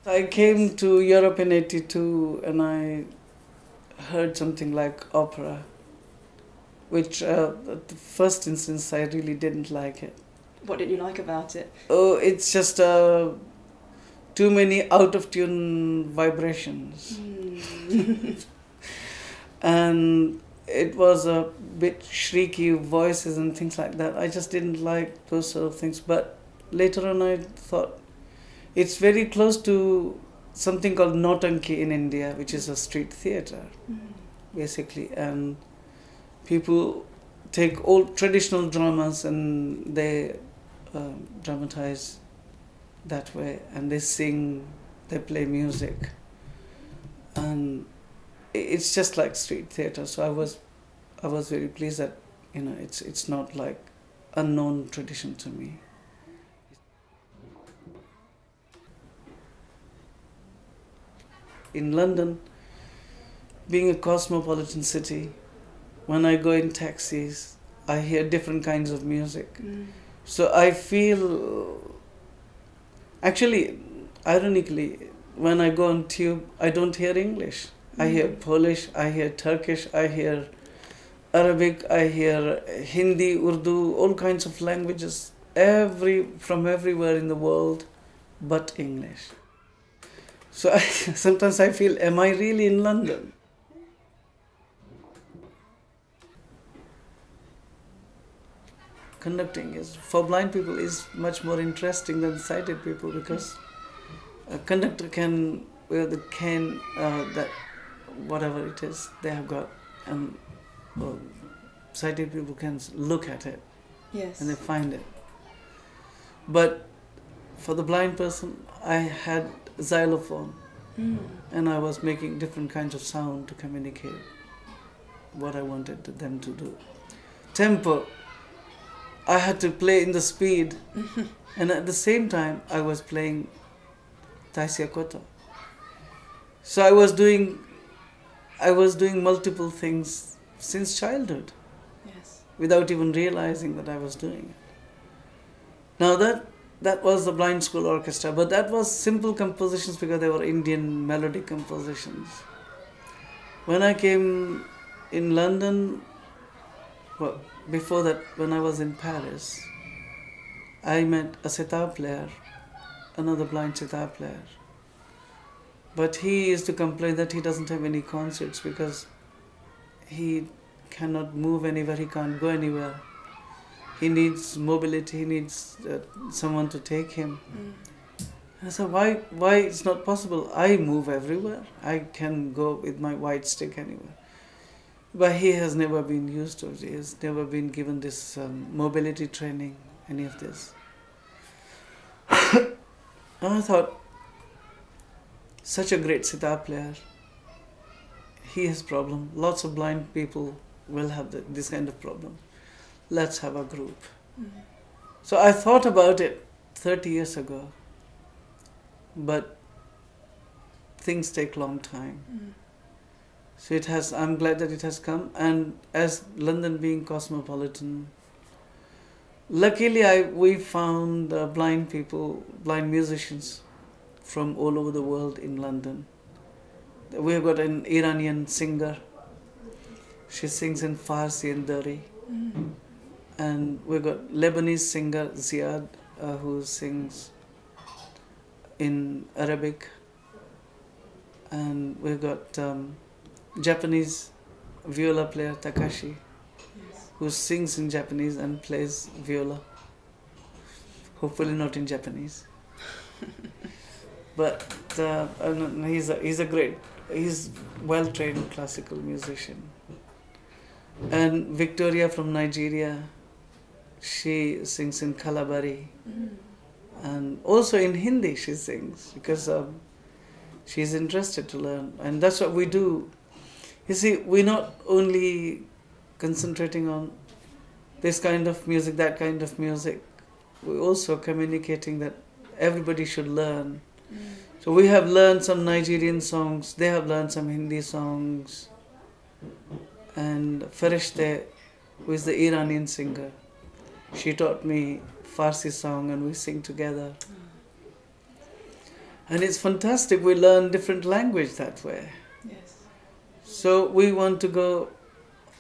I came to Europe in '82 and I heard something like opera, which at the first instance I really didn't like it. What did you like about it? Oh, it's just too many out-of-tune vibrations. And it was a bit shrieky voices and things like that. I just didn't like those sort of things. But later on I thought it's very close to something called Nautanki in India, which is a street theatre, basically. And people take old traditional dramas and they dramatize that way, and they sing, they play music, and it's just like street theatre. So I was very pleased that it's not like unknown tradition to me. In London, being a cosmopolitan city, when I go in taxis, I hear different kinds of music. So I feel, actually, ironically, when I go on tube, I don't hear English. I hear Polish, I hear Turkish, I hear Arabic, I hear Hindi, Urdu, all kinds of languages, from everywhere in the world, but English. So sometimes I feel, am I really in London? Conducting is, for blind people, is much more interesting than sighted people, because a conductor can wear the cane, that whatever it is they have got, and sighted people can look at it. Yes. And they find it. But for the blind person, I had xylophone, and I was making different kinds of sound to communicate what I wanted them to do. Tempo, I had to play in the speed, and at the same time I was playing Taisia Kota. So I was doing multiple things since childhood, Yes. without even realizing that I was doing it. Now that was the blind school orchestra, but that was simple compositions because they were Indian melodic compositions. When I came in London, well, before that, when I was in Paris, I met a sitar player, another blind sitar player. But he used to complain that he doesn't have any concerts because he cannot move anywhere, he can't go anywhere. He needs mobility, he needs someone to take him. I said, why it's not possible? I move everywhere. I can go with my white stick anywhere. But he has never been used to it. He has never been given this mobility training, any of this. And I thought, such a great sitar player, he has problem. Lots of blind people will have this kind of problem. Let's have a group. So I thought about it 30 years ago, but things take a long time. So I'm glad that it has come, and as London being cosmopolitan, luckily we found blind people, blind musicians from all over the world in London. We have got an Iranian singer. She sings in Farsi and Dari. And we've got Lebanese singer Ziad, who sings in Arabic. And we've got Japanese viola player Takashi, who sings in Japanese and plays viola. Hopefully not in Japanese. But he's well-trained classical musician. And Victoria from Nigeria, she sings in Kalabari. And also in Hindi she sings, because she's interested to learn. And that's what we do. You see, we're not only concentrating on this kind of music, that kind of music. We're also communicating that everybody should learn. So we have learned some Nigerian songs, they have learned some Hindi songs. And Farishte, who is the Iranian singer, she taught me Farsi song and we sing together. And it's fantastic, we learn different language that way. Yes. So we want to go,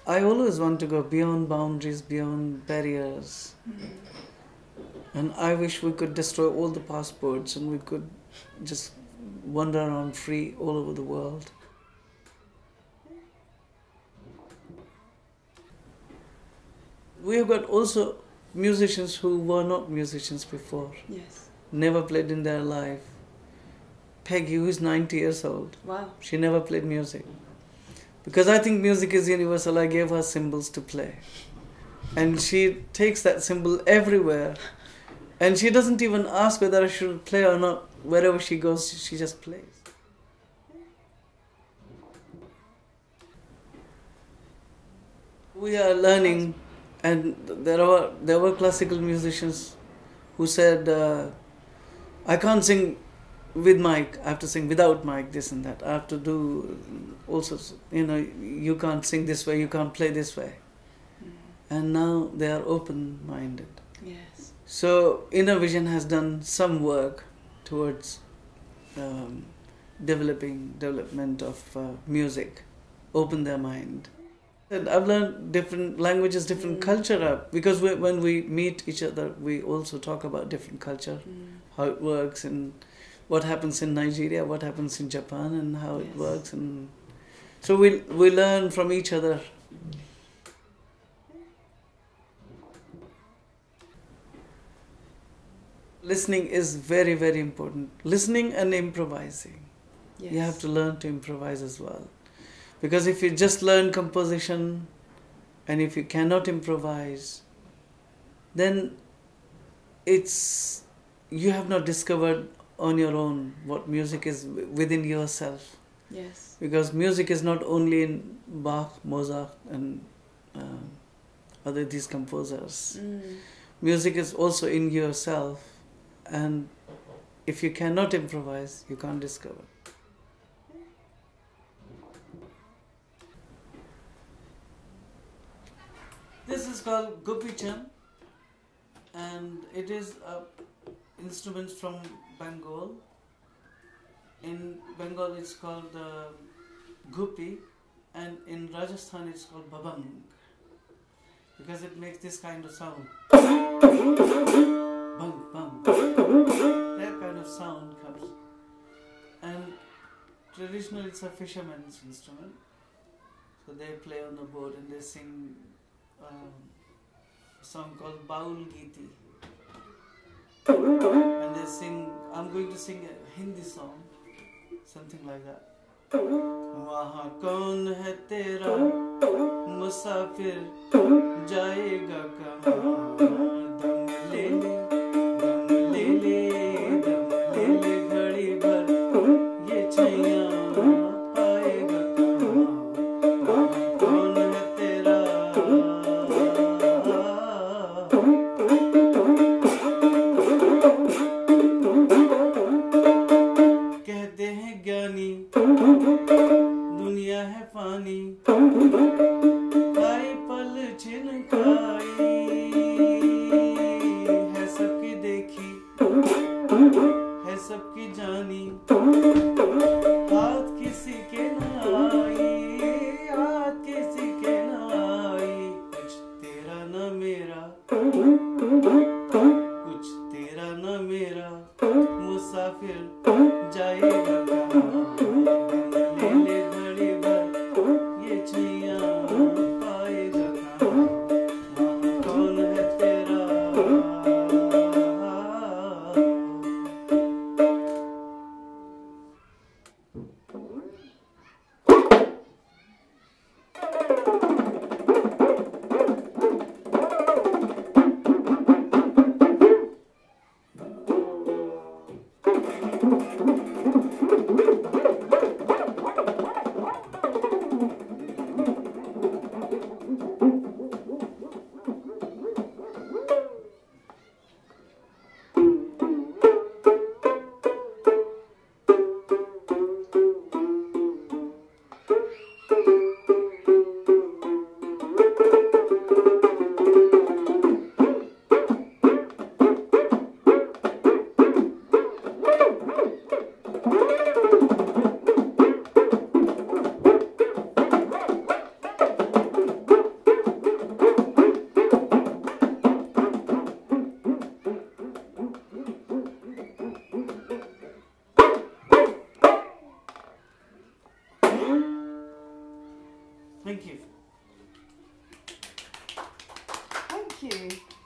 I always want to go beyond boundaries, beyond barriers. And I wish we could destroy all the passports and we could just wander around free all over the world. We have got also musicians who were not musicians before, Yes. never played in their life. Peggy, who is 90 years old, Wow. she never played music. Because I think music is universal, I gave her cymbals to play. And she takes that cymbal everywhere. And she doesn't even ask whether I should play or not. Wherever she goes, she just plays. We are learning, and there were classical musicians who said, I can't sing with mic, I have to sing without mic, this and that. I have to do all sorts, you can't sing this way, you can't play this way. And now they are open-minded. Yes. So Inner Vision has done some work towards development of music, open their mind. And I've learned different languages, different culture, because when we meet each other, we also talk about different culture, how it works, and what happens in Nigeria, what happens in Japan, and how it works. And so we learn from each other. Listening is very, very important. Listening and improvising. Yes. You have to learn to improvise as well. Because if you just learn composition and if you cannot improvise, then you have not discovered on your own what music is within yourself. Yes. Because music is not only in Bach, Mozart and other these composers. Music is also in yourself. And if you cannot improvise, you can't discover. This is called Gopichan, and it is instruments from Bengal. In Bengal it's called Gupi, and in Rajasthan it's called Babang, because it makes this kind of sound. Bang, bang. That kind of sound comes. And traditionally it's a fisherman's instrument. So they play on the boat and they sing a song called Baul Giti. And they sing, I'm going to sing a Hindi song, something like that. वहाँ कौन है तेरा मुसाफिर जाएगा कहाँ दम ले ले दम ले ले दम ले ले घड़ी भर ये छैया पाएगा कहाँ वहाँ कौन है तेरा कहते हैं ज्ञानी दुनिया है फानी खाई पल छिन खाई है सबकी देखी है सबकी जानी हाथ किसी के न आई हाथ किसी के न आई कुछ तेरा न मेरा कुछ तेरा न मेरा मुसाफिर जाएगा कहाँ ले ले घड़ी भर ये छैया पाएगा कहाँ वहाँ कौन है तेरा Thank you. Thank you.